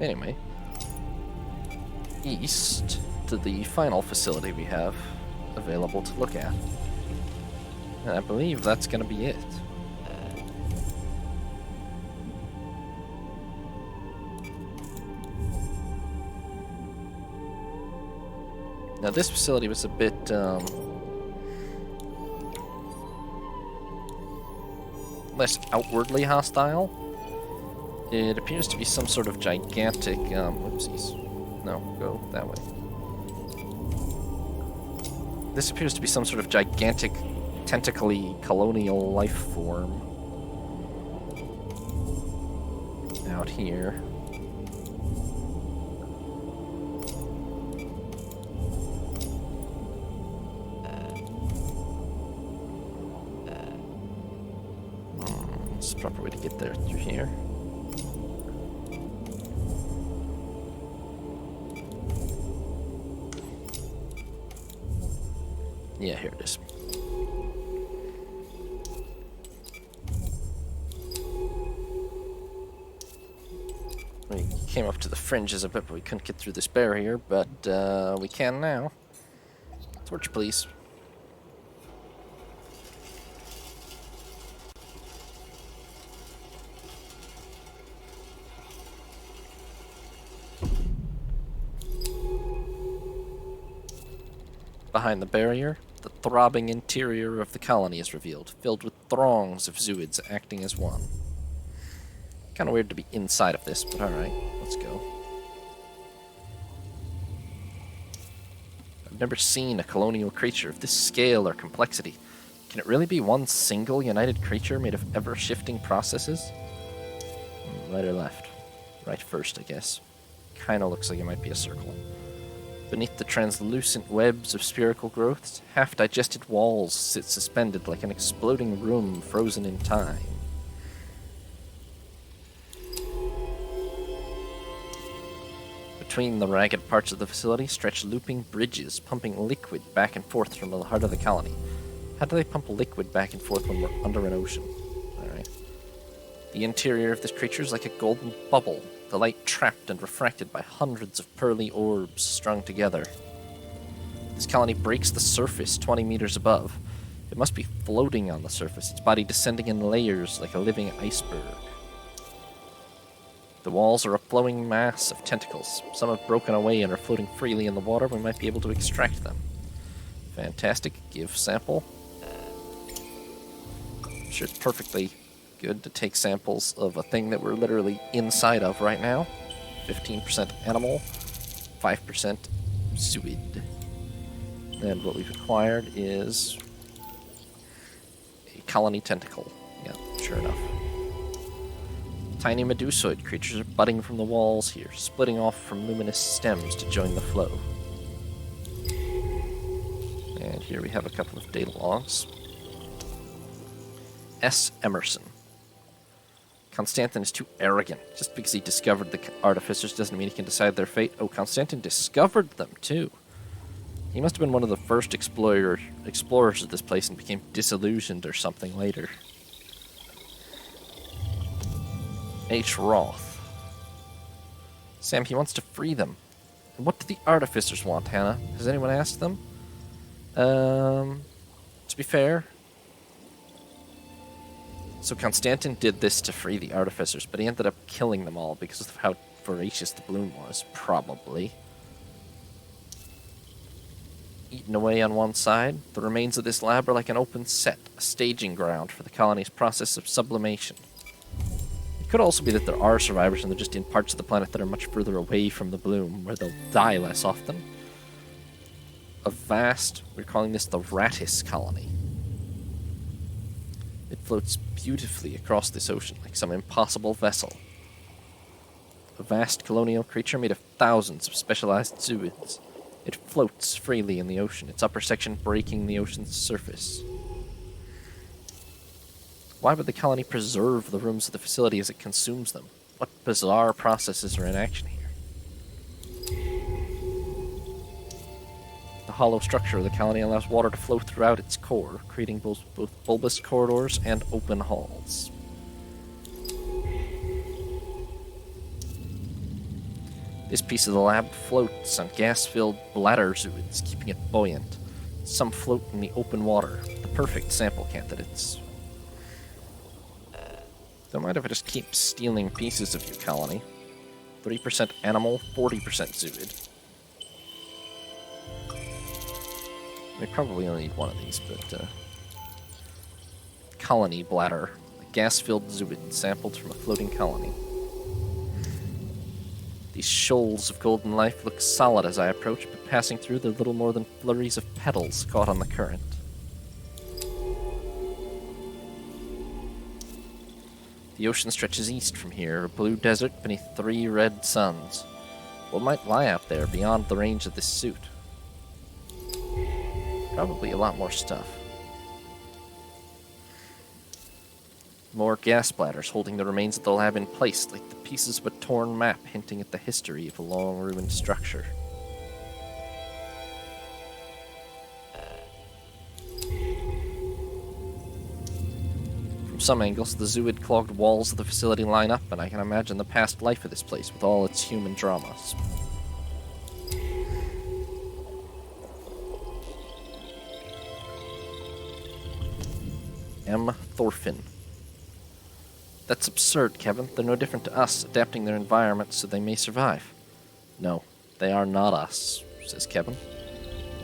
Anyway, east to the final facility we have available to look at. And I believe that's going to be it. Now this facility was a bit less outwardly hostile. It appears to be some sort of gigantic, whoopsies. No, go that way. This appears to be some sort of gigantic, tentacly colonial life form. Out here. It's the proper way to get there through here. Yeah, here it is. We came up to the fringes of it, but we couldn't get through this barrier, but we can now. Torch, please. Behind the barrier, the throbbing interior of the colony is revealed, filled with throngs of Zooids acting as one. Kind of weird to be inside of this, but alright, let's go. I've never seen a colonial creature of this scale or complexity. Can it really be one single united creature made of ever-shifting processes? Right or left? Right first, I guess. Kinda looks like it might be a circle. Beneath the translucent webs of spherical growths, half-digested walls sit suspended like an exploding room frozen in time. Between the ragged parts of the facility stretch looping bridges, pumping liquid back and forth from the heart of the colony. How do they pump liquid back and forth when we're under an ocean? Alright. The interior of this creature is like a golden bubble, the light trapped and refracted by hundreds of pearly orbs strung together. This colony breaks the surface 20 meters above. It must be floating on the surface, its body descending in layers like a living iceberg. The walls are a flowing mass of tentacles. Some have broken away and are floating freely in the water. We might be able to extract them. Fantastic. Give sample. I'm sure it's perfectly good to take samples of a thing that we're literally inside of right now. 15% animal, 5% Zooid. And what we've acquired is a colony tentacle. Yeah, sure enough. Tiny medusoid creatures are budding from the walls here, splitting off from luminous stems to join the flow. And here we have a couple of data logs. S. Emerson. Constantin is too arrogant. Just because he discovered the artificers doesn't mean he can decide their fate. Oh, Constantin discovered them, too. He must have been one of the first explorers of this place and became disillusioned or something later. H. Roth. Sam, he wants to free them. And what do the artificers want, Hannah? Has anyone asked them? To be fair, so Constantin did this to free the artificers, but he ended up killing them all because of how voracious the bloom was, probably. Eaten away on one side, the remains of this lab are like an open set, a staging ground for the colony's process of sublimation. It could also be that there are survivors and they're just in parts of the planet that are much further away from the bloom, where they'll die less often. We're calling this the Rattis colony. It floats beautifully across this ocean like some impossible vessel. A vast colonial creature made of thousands of specialized zooids. It floats freely in the ocean, its upper section breaking the ocean's surface. Why would the colony preserve the rooms of the facility as it consumes them? What bizarre processes are in action here? The hollow structure of the colony allows water to flow throughout its core, creating both bulbous corridors and open halls. This piece of the lab floats on gas-filled bladder zooids, keeping it buoyant. Some float in the open water, the perfect sample candidates. Don't mind if I just keep stealing pieces of your colony. 30% animal, 40% zooid. We probably only need one of these, but colony bladder. A gas-filled zooid sampled from a floating colony. These shoals of golden life look solid as I approach, but passing through they're little more than flurries of petals caught on the current. The ocean stretches east from here, a blue desert beneath 3 red suns. What might lie out there beyond the range of this suit? Probably a lot more stuff. More gas bladders holding the remains of the lab in place, like the pieces of a torn map hinting at the history of a long ruined structure. From some angles, the zooid-clogged walls of the facility line up, and I can imagine the past life of this place with all its human dramas. M. Thorfinn. That's absurd, Kevin. They're no different to us, adapting their environment so they may survive. No, they are not us, says Kevin.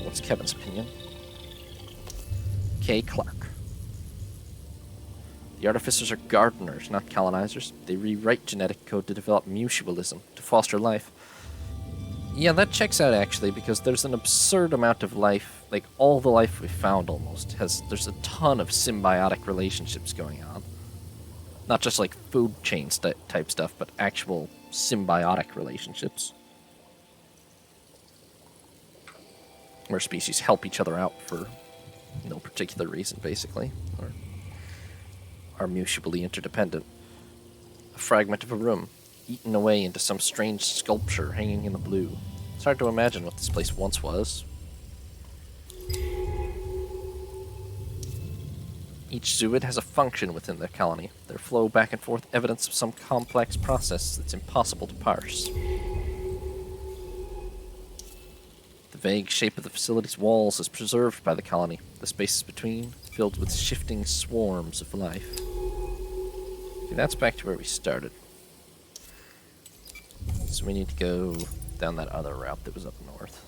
What's Kevin's opinion? K. Clark. The artificers are gardeners, not colonizers. They rewrite genetic code to develop mutualism, to foster life. Yeah, that checks out, actually, because there's an absurd amount of life, like, all the life we've found, almost, there's a ton of symbiotic relationships going on. Not just, like, food chain type stuff, but actual symbiotic relationships. Where species help each other out for no particular reason, basically, or are mutually interdependent. A fragment of a room, eaten away into some strange sculpture hanging in the blue. It's hard to imagine what this place once was. Each zooid has a function within their colony, their flow back and forth evidence of some complex process that's impossible to parse. The vague shape of the facility's walls is preserved by the colony, the spaces between filled with shifting swarms of life. Okay, that's back to where we started. So we need to go down that other route that was up north.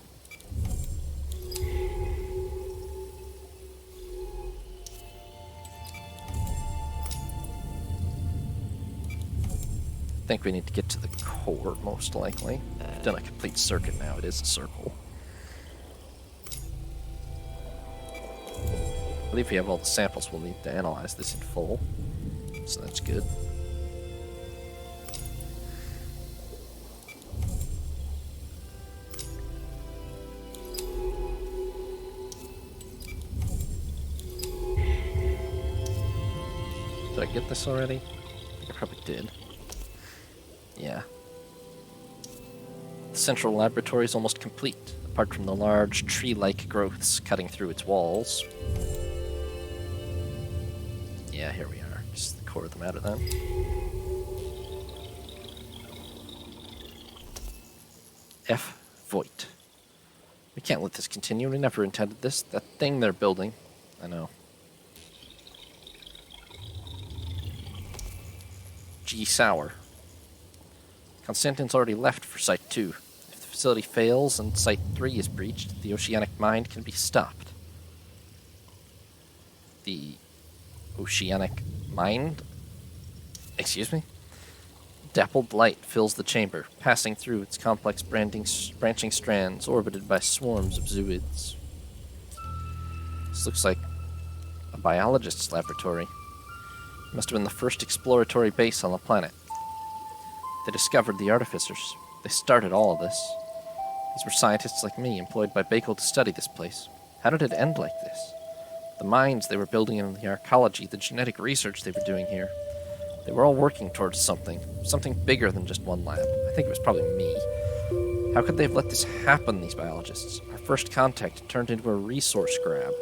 I think we need to get to the core, most likely. We've done a complete circuit now. It is a circle. I believe we have all the samples we'll need to analyze this in full. So that's good. Did I get this already? I think I probably did. Yeah. The central laboratory is almost complete, apart from the large tree-like growths cutting through its walls. Yeah, here we are. Just the core of the matter then. F. Voigt. We can't let this continue. We never intended this. That thing they're building. I know. G. Sauer. Konstantin's already left for Site 2. If the facility fails and Site 3 is breached, the oceanic mind can be stopped. The oceanic mind? Excuse me? Dappled light fills the chamber, passing through its complex branching strands orbited by swarms of zooids. This looks like a biologist's laboratory. It must have been the first exploratory base on the planet. They discovered the artificers. They started all of this. These were scientists like me, employed by Bakel to study this place. How did it end like this? The minds they were building in the archaeology, the genetic research they were doing here. They were all working towards something bigger than just one lab. I think it was probably me. How could they have let this happen, these biologists? Our first contact turned into a resource grab.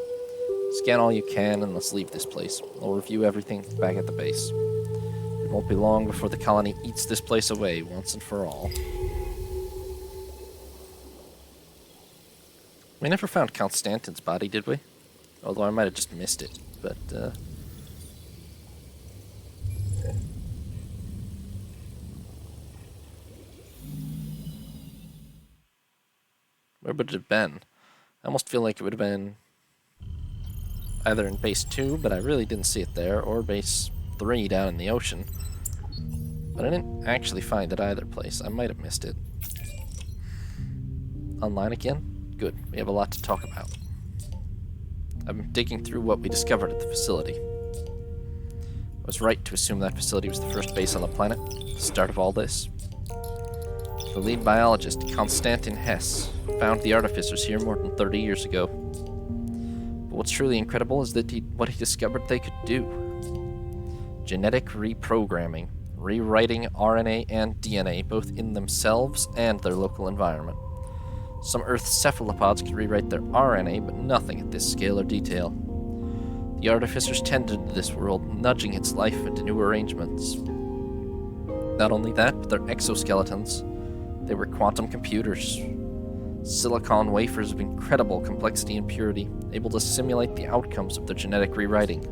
Scan all you can and let's leave this place. I'll review everything back at the base. It won't be long before the colony eats this place away once and for all. We never found Constantine's body, did we? Although I might have just missed it, but, where would it have been? I almost feel like it would have been either in base 2, but I really didn't see it there, or base 3 down in the ocean. But I didn't actually find it either place. I might have missed it. Online again? Good. We have a lot to talk about. I'm digging through what we discovered at the facility. I was right to assume that facility was the first base on the planet, the start of all this. The lead biologist, Konstantin Hess, found the artificers here more than 30 years ago. But what's truly incredible is that what he discovered they could do. Genetic reprogramming, rewriting RNA and DNA both in themselves and their local environment. Some Earth cephalopods could rewrite their RNA, but nothing at this scale or detail. The artificers tended to this world, nudging its life into new arrangements. Not only that, but their exoskeletons. They were quantum computers. Silicon wafers of incredible complexity and purity, able to simulate the outcomes of their genetic rewriting.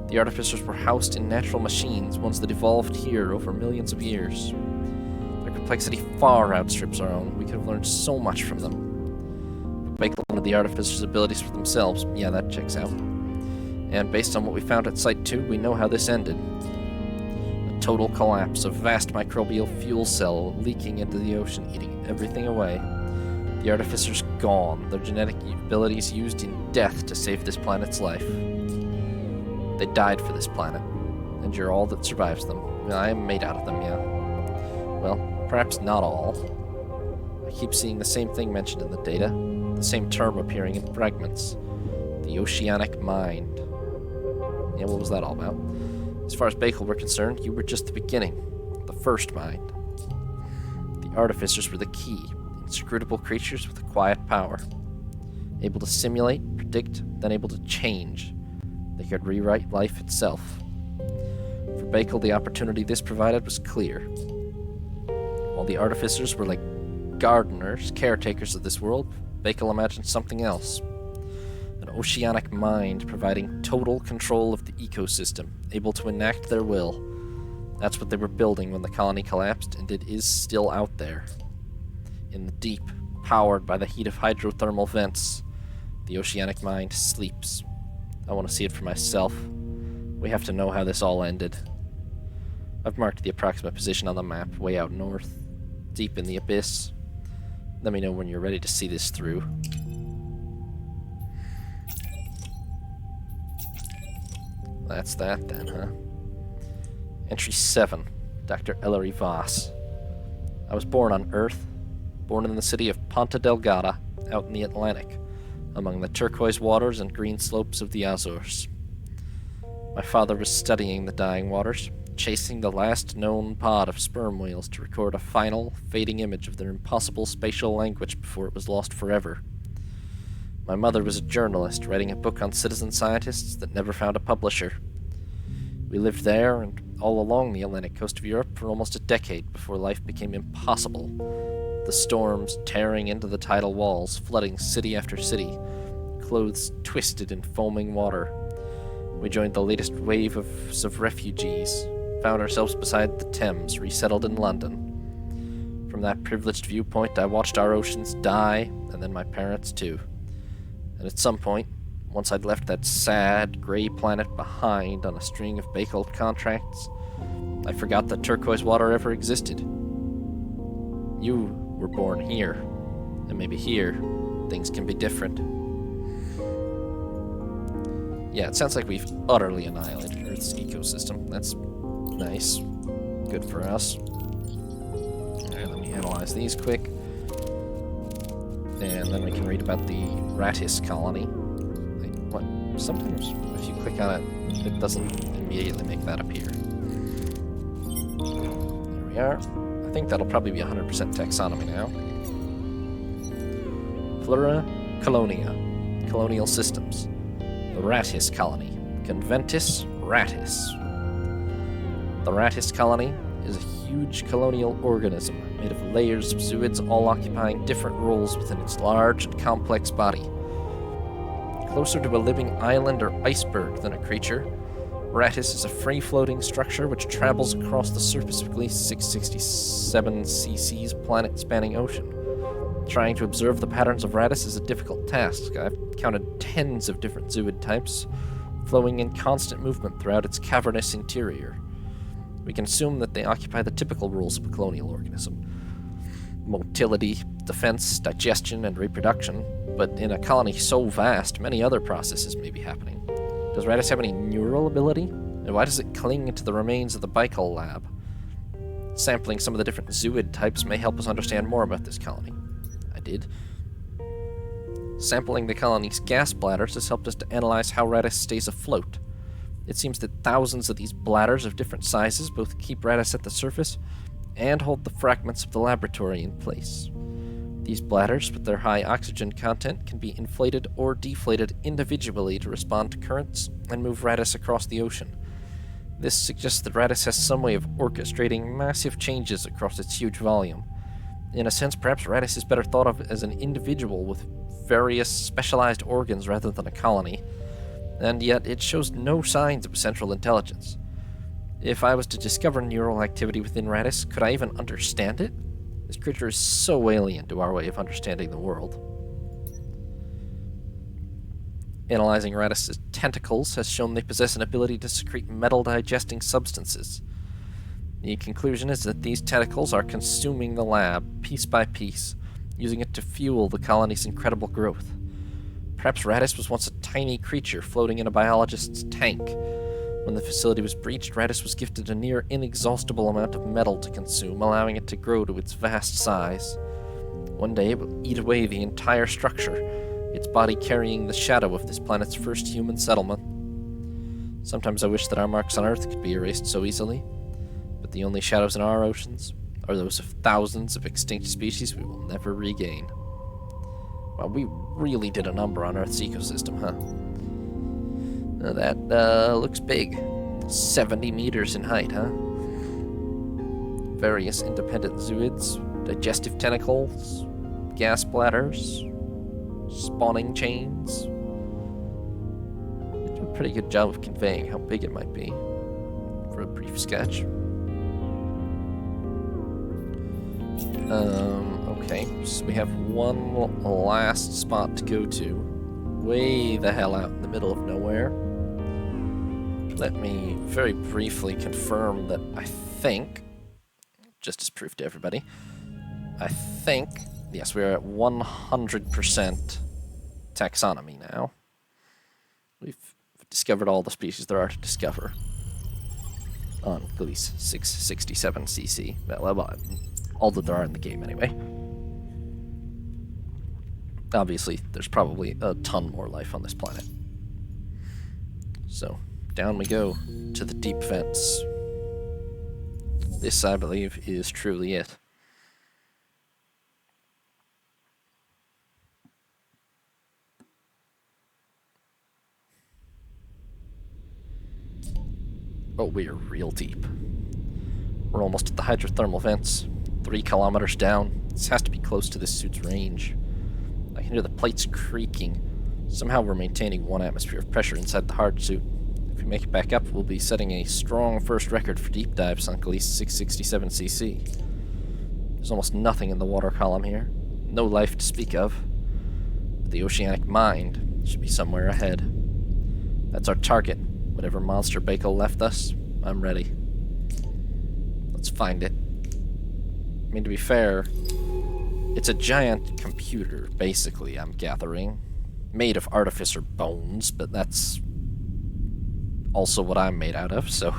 The artificers were housed in natural machines, ones that evolved here over millions of years. Their complexity far outstrips our own. We could have learned so much from them. But Bakel wanted the artificers' abilities for themselves. Yeah, that checks out. And based on what we found at Site 2, we know how this ended. A total collapse, a vast microbial fuel cell leaking into the ocean, eating everything away. The artificers gone, their genetic abilities used in death to save this planet's life. They died for this planet, and you're all that survives them. I am made out of them, yeah. Well, perhaps not all. I keep seeing the same thing mentioned in the data, the same term appearing in fragments. The oceanic mind. Yeah, what was that all about? As far as Bakel were concerned, you were just the beginning, the first mind. The artificers were the key, inscrutable creatures with a quiet power. Able to simulate, predict, then able to change. They could rewrite life itself. For Bakel, the opportunity this provided was clear. While the artificers were like gardeners, caretakers of this world, Bakel imagined something else. An oceanic mind providing total control of the ecosystem, able to enact their will. That's what they were building when the colony collapsed, and it is still out there. In the deep, powered by the heat of hydrothermal vents, the oceanic mind sleeps. I want to see it for myself. We have to know how this all ended. I've marked the approximate position on the map, way out north, deep in the abyss. Let me know when you're ready to see this through. That's that then, huh? Entry 7, Dr. Ellery Voss. I was born on Earth, born in the city of Ponta Delgada, out in the Atlantic, among the turquoise waters and green slopes of the Azores. My father was studying the dying waters, chasing the last known pod of sperm whales to record a final, fading image of their impossible spatial language before it was lost forever. My mother was a journalist, writing a book on citizen scientists that never found a publisher. We lived there and all along the Atlantic coast of Europe for almost a decade before life became impossible. The storms tearing into the tidal walls, flooding city after city, clothes twisted in foaming water. We joined the latest wave of refugees, found ourselves beside the Thames, resettled in London. From that privileged viewpoint, I watched our oceans die, and then my parents too. And at some point, once I'd left that sad, gray planet behind on a string of Bakel contracts, I forgot that turquoise water ever existed. You were born here, and maybe here, things can be different. Yeah, it sounds like we've utterly annihilated Earth's ecosystem. That's nice. Good for us. Alright, let me analyze these quick. And then we can read about the Rattis colony. Like, what? Sometimes if you click on it, it doesn't immediately make that appear. There we are. I think that'll probably be 100% taxonomy now. Flora Colonia. Colonial systems. The Rattis colony. Conventus Rattis. The Rattis colony is a huge colonial organism made of layers of zooids all occupying different roles within its large and complex body. Closer to a living island or iceberg than a creature, Rattus is a free-floating structure which travels across the surface of Gliese 667 cc's planet-spanning ocean. Trying to observe the patterns of Rattus is a difficult task. I've counted tens of different zooid types, flowing in constant movement throughout its cavernous interior. We can assume that they occupy the typical roles of a colonial organism: motility, defense, digestion, and reproduction, but in a colony so vast, many other processes may be happening. Does Rattus have any neural ability? And why does it cling to the remains of the Baikal lab? Sampling some of the different zooid types may help us understand more about this colony. I did. Sampling the colony's gas bladders has helped us to analyze how Rattus stays afloat. It seems that thousands of these bladders of different sizes both keep Rattus at the surface and hold the fragments of the laboratory in place. These bladders, with their high oxygen content, can be inflated or deflated individually to respond to currents and move Rattus across the ocean. This suggests that Rattus has some way of orchestrating massive changes across its huge volume. In a sense, perhaps Rattus is better thought of as an individual with various specialized organs rather than a colony, and yet it shows no signs of central intelligence. If I was to discover neural activity within Rattus, could I even understand it? This creature is so alien to our way of understanding the world. Analyzing Rattus's tentacles has shown they possess an ability to secrete metal-digesting substances. The conclusion is that these tentacles are consuming the lab, piece by piece, using it to fuel the colony's incredible growth. Perhaps Rattus was once a tiny creature floating in a biologist's tank. When the facility was breached, Rattus was gifted a near inexhaustible amount of metal to consume, allowing it to grow to its vast size. One day it will eat away the entire structure, its body carrying the shadow of this planet's first human settlement. Sometimes I wish that our marks on Earth could be erased so easily, but the only shadows in our oceans are those of thousands of extinct species we will never regain. Well, we really did a number on Earth's ecosystem, huh? Now that looks big. 70 meters in height, huh? Various independent zooids, digestive tentacles, gas bladders, spawning chains. They do a pretty good job of conveying how big it might be for a brief sketch. Okay, so we have one last spot to go to, way the hell out in the middle of nowhere. Let me very briefly confirm that I think, just as proof to everybody, I think, yes, we're at 100% taxonomy now. We've discovered all the species there are to discover on Gliese 667 cc. Well, all that there are in the game anyway. Obviously, there's probably a ton more life on this planet. So, down we go to the deep vents. This, I believe, is truly it. Oh, we are real deep. We're almost at the hydrothermal vents. 3 kilometers down. This has to be close to this suit's range. I can hear the plates creaking. Somehow we're maintaining 1 atmosphere of pressure inside the hard suit. If we make it back up, we'll be setting a strong first record for deep dives on Gliese 667 cc. There's almost nothing in the water column here. No life to speak of. But the oceanic mind should be somewhere ahead. That's our target. Whatever monster Baikal left us, I'm ready. Let's find it. I mean, to be fair, it's a giant computer, basically, I'm gathering. Made of artificer bones, but that's also what I'm made out of, so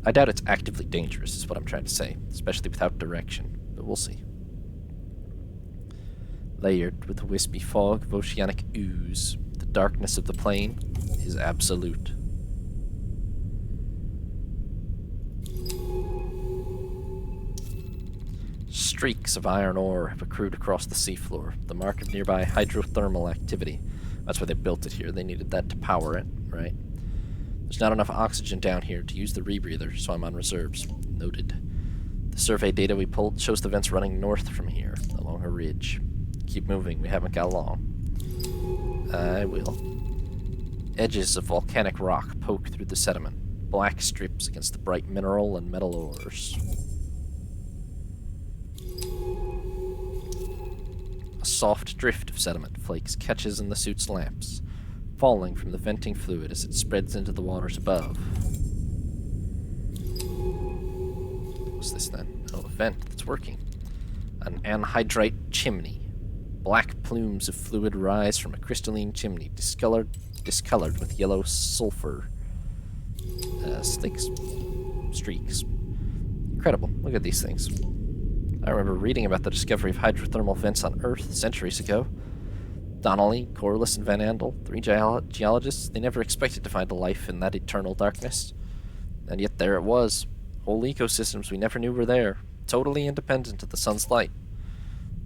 I doubt it's actively dangerous, is what I'm trying to say, especially without direction, but we'll see. Layered with a wispy fog of oceanic ooze, the darkness of the plain is absolute. Streaks of iron ore have accrued across the seafloor, the mark of nearby hydrothermal activity. That's why they built it here. They needed that to power it, right? There's not enough oxygen down here to use the rebreather, so I'm on reserves. Noted. The survey data we pulled shows the vents running north from here, along a ridge. Keep moving, we haven't got long. I will. Edges of volcanic rock poke through the sediment, black strips against the bright mineral and metal ores. A soft drift of sediment flakes catches in the suit's lamps, falling from the venting fluid as it spreads into the waters above. What's this then? Oh, a vent that's working. An anhydrite chimney. Black plumes of fluid rise from a crystalline chimney, discolored with yellow sulfur streaks. Incredible. Look at these things. I remember reading about the discovery of hydrothermal vents on Earth centuries ago. Donnelly, Corliss, and Van Andel, 3 geologists, they never expected to find a life in that eternal darkness. And yet there it was. Whole ecosystems we never knew were there, totally independent of the sun's light.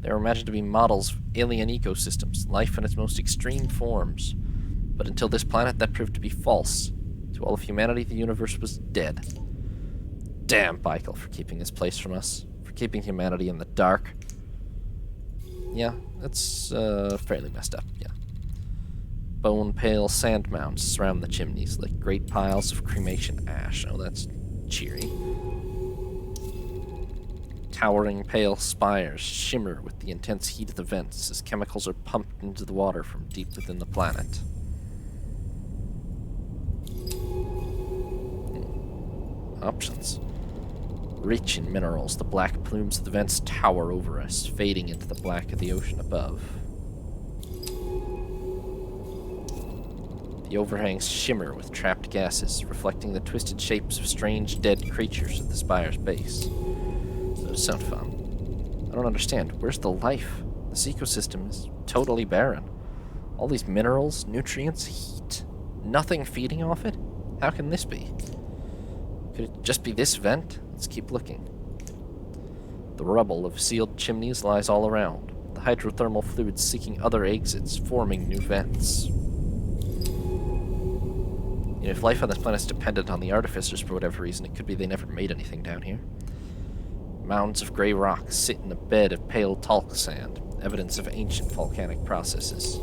They were imagined to be models of alien ecosystems, life in its most extreme forms. But until this planet, that proved to be false. To all of humanity, the universe was dead. Damn Baikel for keeping this place from us, for keeping humanity in the dark. Yeah, that's fairly messed up, yeah. Bone-pale sand mounds surround the chimneys like great piles of cremation ash. Oh, that's cheery. Towering pale spires shimmer with the intense heat of the vents as chemicals are pumped into the water from deep within the planet. Options. Rich in minerals, the black plumes of the vents tower over us, fading into the black of the ocean above. The overhangs shimmer with trapped gases, reflecting the twisted shapes of strange dead creatures at the spire's base. Those sound fun. I don't understand. Where's the life? This ecosystem is totally barren. All these minerals, nutrients, heat. Nothing feeding off it? How can this be? Could it just be this vent? Let's keep looking. The rubble of sealed chimneys lies all around, the hydrothermal fluid seeking other exits, forming new vents. You know, if life on this planet is dependent on the artificers for whatever reason, it could be they never made anything down here. Mounds of gray rock sit in a bed of pale talc sand, evidence of ancient volcanic processes.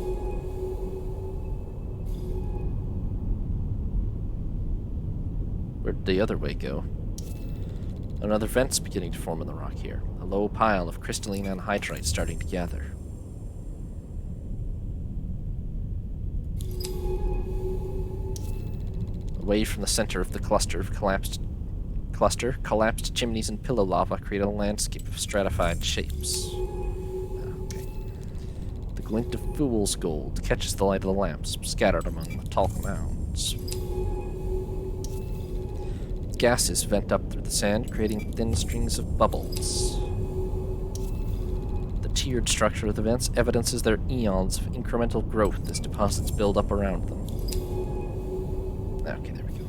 Where'd the other way go? Another vent's beginning to form in the rock here, a low pile of crystalline anhydrite starting to gather. Away from the center of the cluster, collapsed chimneys and pillow lava create a landscape of stratified shapes. Okay. The glint of fool's gold catches the light of the lamps scattered among the talc mounds. Gases vent up through the sand, creating thin strings of bubbles. The tiered structure of the vents evidences their eons of incremental growth as deposits build up around them. Okay, there we go.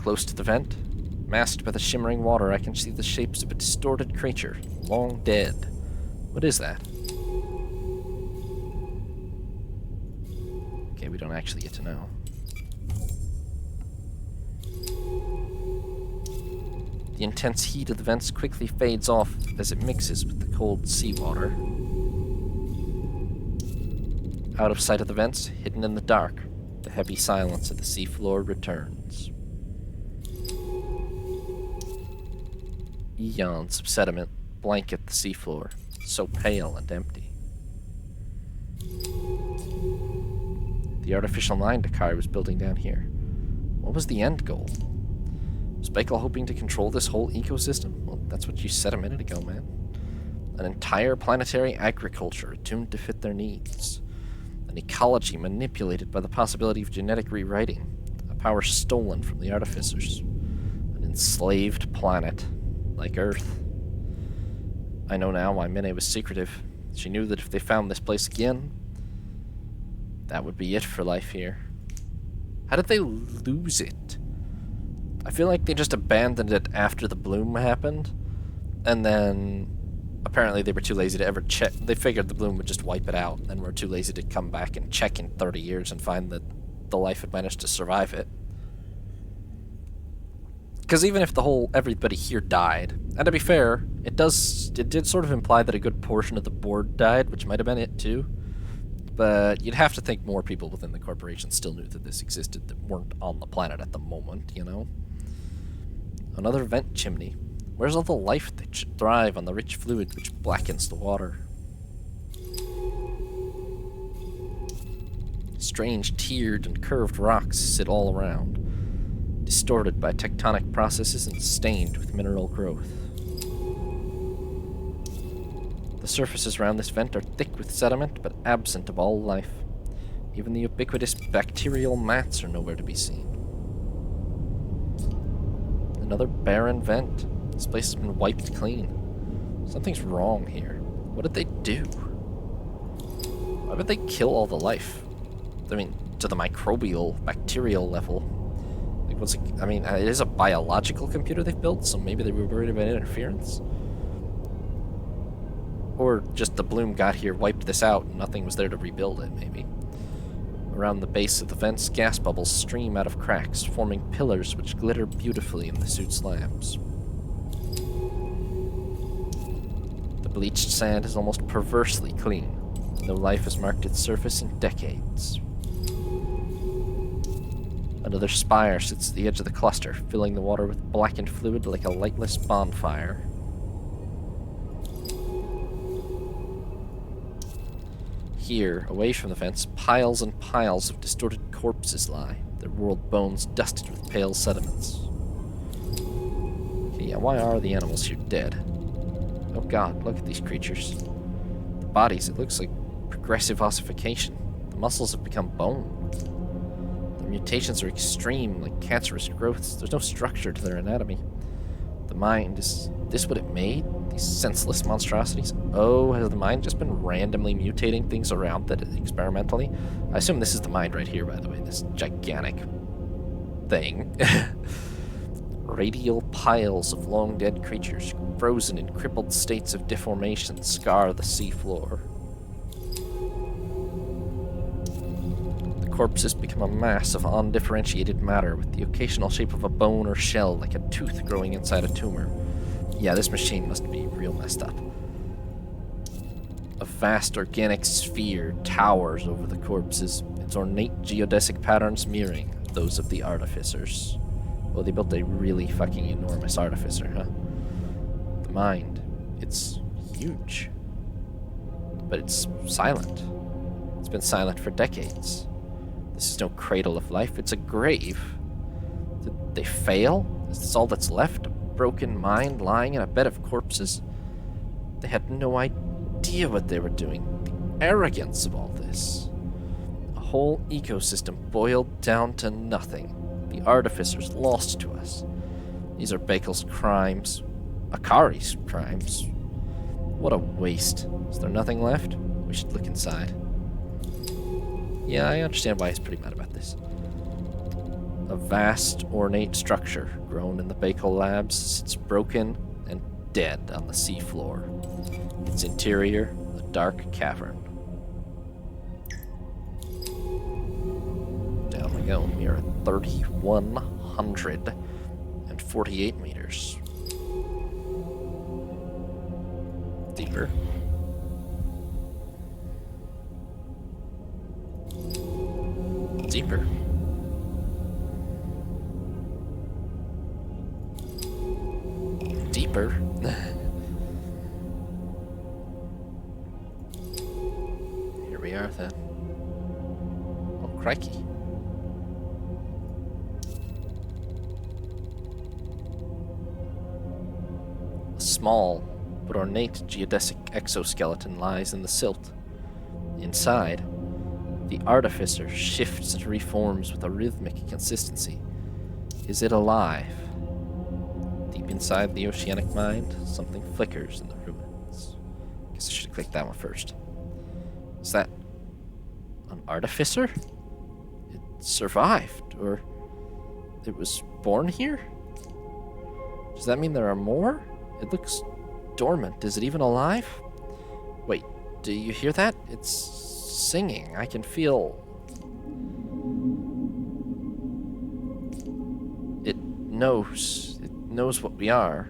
Close to the vent, masked by the shimmering water, I can see the shapes of a distorted creature, long dead. What is that? Okay, we don't actually get to know. The intense heat of the vents quickly fades off as it mixes with the cold seawater. Out of sight of the vents, hidden in the dark, the heavy silence of the seafloor returns. Eons of sediment blanket the seafloor, so pale and empty. The artificial mine Dakar was building down here. What was the end goal? Was Baikel hoping to control this whole ecosystem? Well, that's what you said a minute ago, man. An entire planetary agriculture attuned to fit their needs. An ecology manipulated by the possibility of genetic rewriting. A power stolen from the artificers. An enslaved planet. Like Earth. I know now why Minnie was secretive. She knew that if they found this place again, that would be it for life here. How did they lose it? I feel like they just abandoned it after the bloom happened, and then apparently they were too lazy to ever check. They figured the bloom would just wipe it out, and were too lazy to come back and check in 30 years and find that the life had managed to survive it. Because even if everybody here died, and to be fair, it did sort of imply that a good portion of the board died, which might have been it too. But you'd have to think more people within the corporation still knew that this existed that weren't on the planet at the moment, you know? Another vent chimney. Where's all the life that should thrive on the rich fluid which blackens the water? Strange tiered and curved rocks sit all around, distorted by tectonic processes and stained with mineral growth. The surfaces around this vent are thick with sediment, but absent of all life. Even the ubiquitous bacterial mats are nowhere to be seen. Another barren vent. This place has been wiped clean. Something's wrong here. What did they do? Why would they kill all the life? I mean, to the microbial, bacterial level. Like, it is a biological computer they've built, so maybe they were worried about interference? Or just the bloom got here, wiped this out, and nothing was there to rebuild it, maybe. Around the base of the vents, gas bubbles stream out of cracks, forming pillars which glitter beautifully in the suit's lamps. The bleached sand is almost perversely clean, though life has marked its surface in decades. Another spire sits at the edge of the cluster, filling the water with blackened fluid like a lightless bonfire. Here, away from the vents, piles and piles of distorted corpses lie, their world bones dusted with pale sediments. Okay, yeah, why are the animals here dead? Oh god, look at these creatures. The bodies, it looks like progressive ossification. The muscles have become bone. Their mutations are extreme, like cancerous growths. There's no structure to their anatomy. The mind, is this what it made? These senseless monstrosities? Oh, has the mind just been randomly mutating things around it experimentally? I assume this is the mind right here, by the way, this gigantic thing. Radial piles of long-dead creatures, frozen in crippled states of deformation, scar the seafloor. The corpses become a mass of undifferentiated matter with the occasional shape of a bone or shell, like a tooth growing inside a tumor. Yeah, this machine must be real messed up. A vast organic sphere towers over the corpses, its ornate geodesic patterns mirroring those of the artificers. Well, they built a really fucking enormous artificer, huh? The mind, it's huge. But it's silent. It's been silent for decades. This is no cradle of life, it's a grave. Did they fail? Is this all that's left? A broken mind lying in a bed of corpses? They had no idea what they were doing. The arrogance of all this. A whole ecosystem boiled down to nothing. The artificers lost to us. These are Bakel's crimes. Akari's crimes. What a waste. Is there nothing left? We should look inside. Yeah, I understand why he's pretty mad about this. A vast, ornate structure grown in the Bakel labs sits broken and dead on the seafloor. Its interior, a dark cavern. Down we go. We are at 3,148 meters. Deeper. Deeper. Deeper. Here we are then. Oh, crikey. A small but ornate geodesic exoskeleton lies in the silt. Inside, the artificer shifts and reforms with a rhythmic consistency. Is it alive? Deep inside the oceanic mind, something flickers in the ruins. Guess I should have clicked that one first. Is that an artificer? It survived, or it was born here? Does that mean there are more? It looks dormant. Is it even alive? Wait, do you hear that? It's singing. I can feel... It knows. It knows what we are.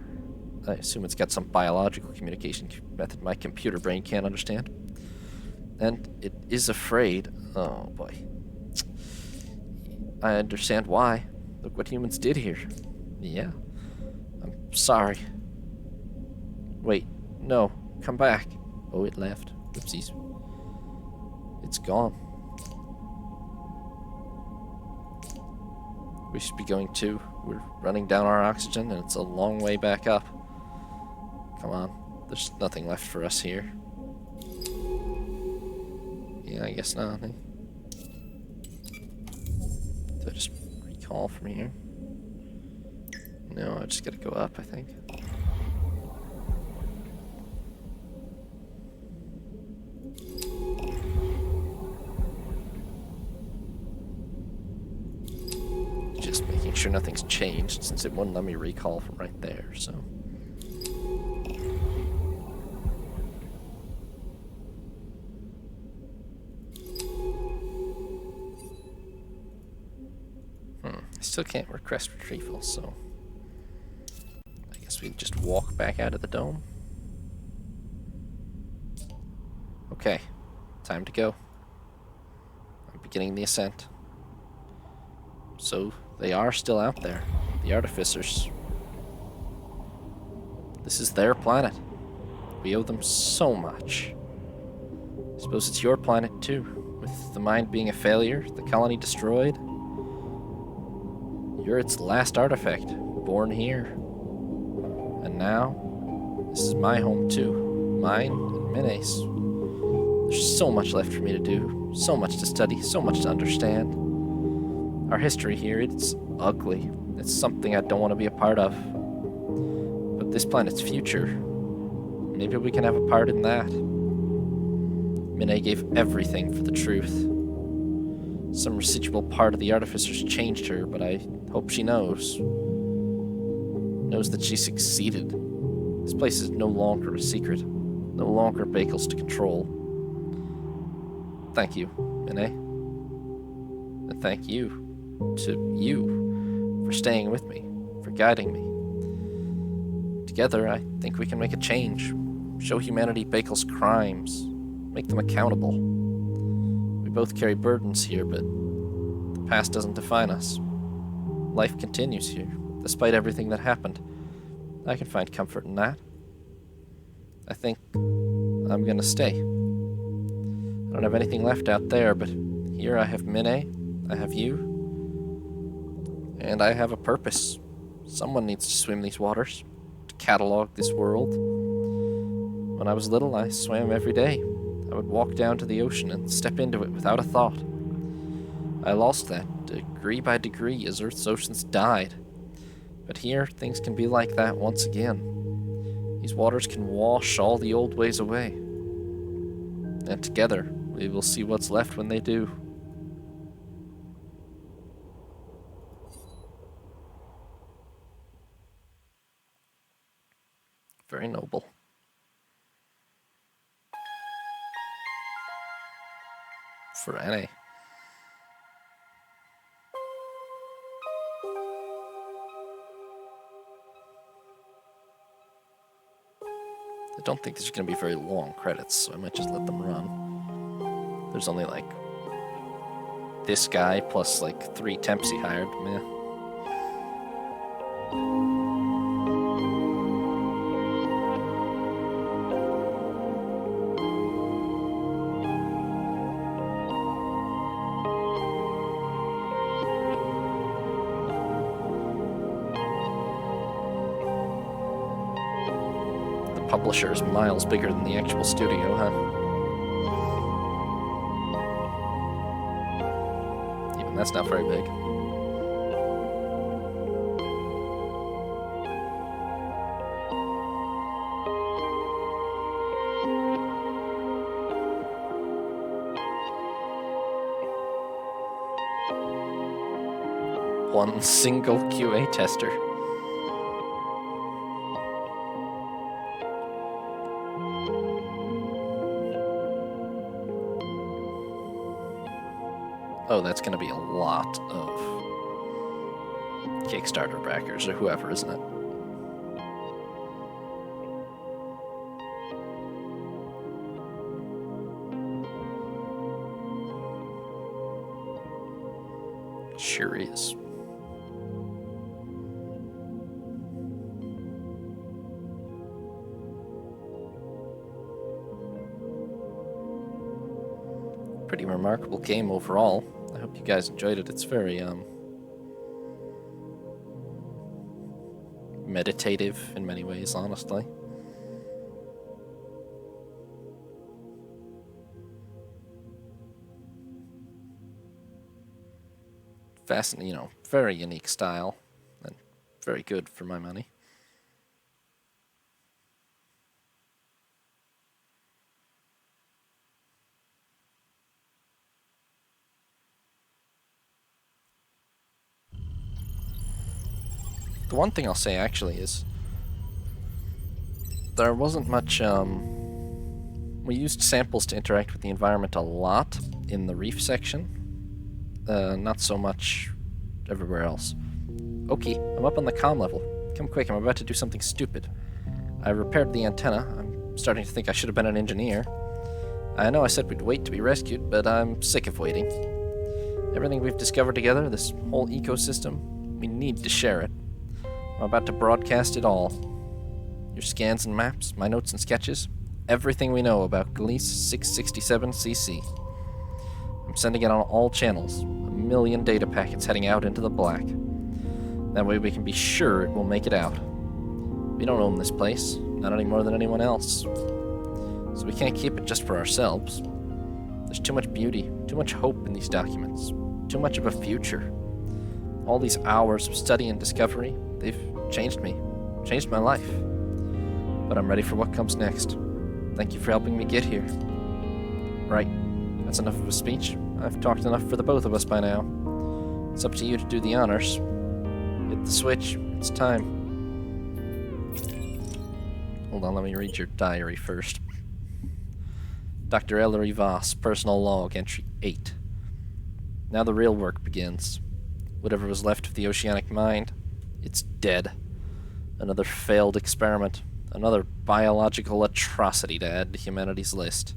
I assume it's got some biological communication method my computer brain can't understand. And it is afraid. Oh, boy. I understand why. Look what humans did here. Yeah. I'm sorry. Wait, no. Come back. Oh, it left. Oopsies. It's gone. We should be going too. We're running down our oxygen and it's a long way back up. Come on. There's nothing left for us here. Yeah, I guess not. Eh? Do I just recall from here? No, I just gotta go up, I think. Just making sure nothing's changed, since it wouldn't let me recall from right there, so... I still can't request retrieval, so... I guess we just walk back out of the dome. Okay, time to go. I'm beginning the ascent. So, they are still out there, the Artificers. This is their planet. We owe them so much. I suppose it's your planet too, with the mind being a failure, the colony destroyed. You're its last artifact, born here. And now, this is my home too. Mine and Mine's. There's so much left for me to do, so much to study, so much to understand. Our history here, it's ugly. It's something I don't want to be a part of. But this planet's future, maybe we can have a part in that. Mine gave everything for the truth. Some residual part of the Artificers changed her, but I hope she knows. Knows that she succeeded. This place is no longer a secret. No longer Bakel's to control. Thank you, Mine. And thank you to you for staying with me, for guiding me. Together, I think we can make a change. Show humanity Bakel's crimes. Make them accountable. We both carry burdens here, but the past doesn't define us. Life continues here, despite everything that happened. I can find comfort in that. I think I'm gonna stay. I don't have anything left out there, but here I have Mine, I have you, and I have a purpose. Someone needs to swim these waters, to catalog this world. When I was little, I swam every day. I would walk down to the ocean and step into it without a thought. I lost that, degree by degree, as Earth's oceans died. But here, things can be like that once again. These waters can wash all the old ways away. And together, we will see what's left when they do. Very noble. For NA. I don't think there's going to be very long credits, so I might just let them run. There's only like this guy plus like 3 temps he hired. Meh. Publisher is miles bigger than the actual studio, huh? Even that's not very big. one single QA tester. Oh, that's going to be a lot of Kickstarter backers or whoever, isn't it? Sure is. Pretty remarkable game overall. I hope you guys enjoyed it. It's very meditative in many ways, honestly. Fascinating, you know, very unique style and very good for my money. The one thing I'll say actually is there wasn't much, we used samples to interact with the environment a lot in the reef section. Not so much everywhere else. Okay, I'm up on the comm level. Come quick, I'm about to do something stupid. I repaired the antenna. I'm starting to think I should have been an engineer. I know I said we'd wait to be rescued, but I'm sick of waiting. Everything we've discovered together, this whole ecosystem, we need to share it. I'm about to broadcast it all. Your scans and maps, my notes and sketches, everything we know about Gliese 667cc. I'm sending it on all channels, 1 million data packets heading out into the black. That way we can be sure it will make it out. We don't own this place, not any more than anyone else. So we can't keep it just for ourselves. There's too much beauty, too much hope in these documents, too much of a future. All these hours of study and discovery, they've changed me, changed my life. But I'm ready for what comes next. Thank you for helping me get here. Right, that's enough of a speech. I've talked enough for the both of us by now. It's up to you to do the honors. Hit the switch, it's time. Hold on, let me read your diary first. Dr. Ellery Voss, personal log, entry 8. Now the real work begins. Whatever was left of the oceanic mind, it's dead. Another failed experiment. Another biological atrocity to add to humanity's list.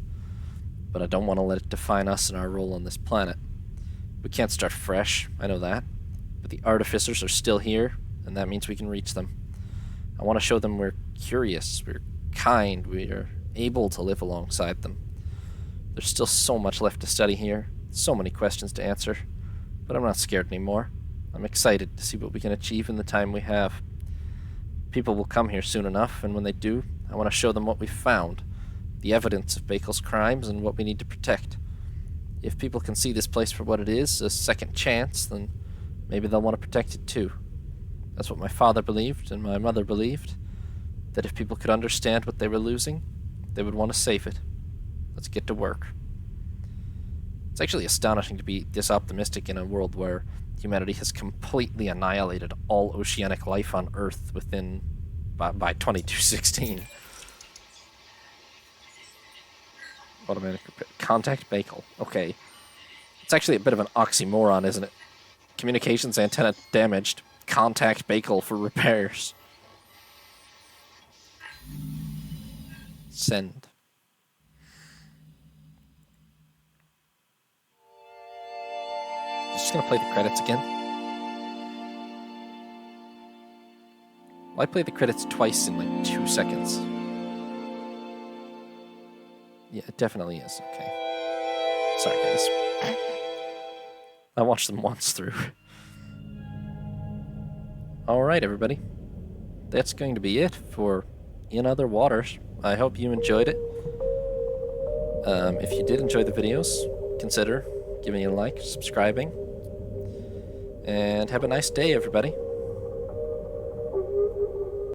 But I don't want to let it define us and our role on this planet. We can't start fresh, I know that. But the artificers are still here, and that means we can reach them. I want to show them we're curious, we're kind, we're able to live alongside them. There's still so much left to study here, so many questions to answer, but I'm not scared anymore. I'm excited to see what we can achieve in the time we have. People will come here soon enough, and when they do, I want to show them what we've found, the evidence of Bakel's crimes and what we need to protect. If people can see this place for what it is, a second chance, then maybe they'll want to protect it too. That's what my father believed and my mother believed, that if people could understand what they were losing, they would want to save it. Let's get to work. It's actually astonishing to be this optimistic in a world where humanity has completely annihilated all oceanic life on Earth by 2216. Automatic repair. Contact Bakel. Okay. It's actually a bit of an oxymoron, isn't it? Communications antenna damaged. Contact Bakel for repairs. Send. Just gonna play the credits again. Well, I played the credits twice in like 2 seconds. Yeah, it definitely is. Okay. Sorry, guys. I watched them once through. Alright, everybody. That's going to be it for In Other Waters. I hope you enjoyed it. If you did enjoy the videos, consider giving it a like, subscribing, and have a nice day, everybody.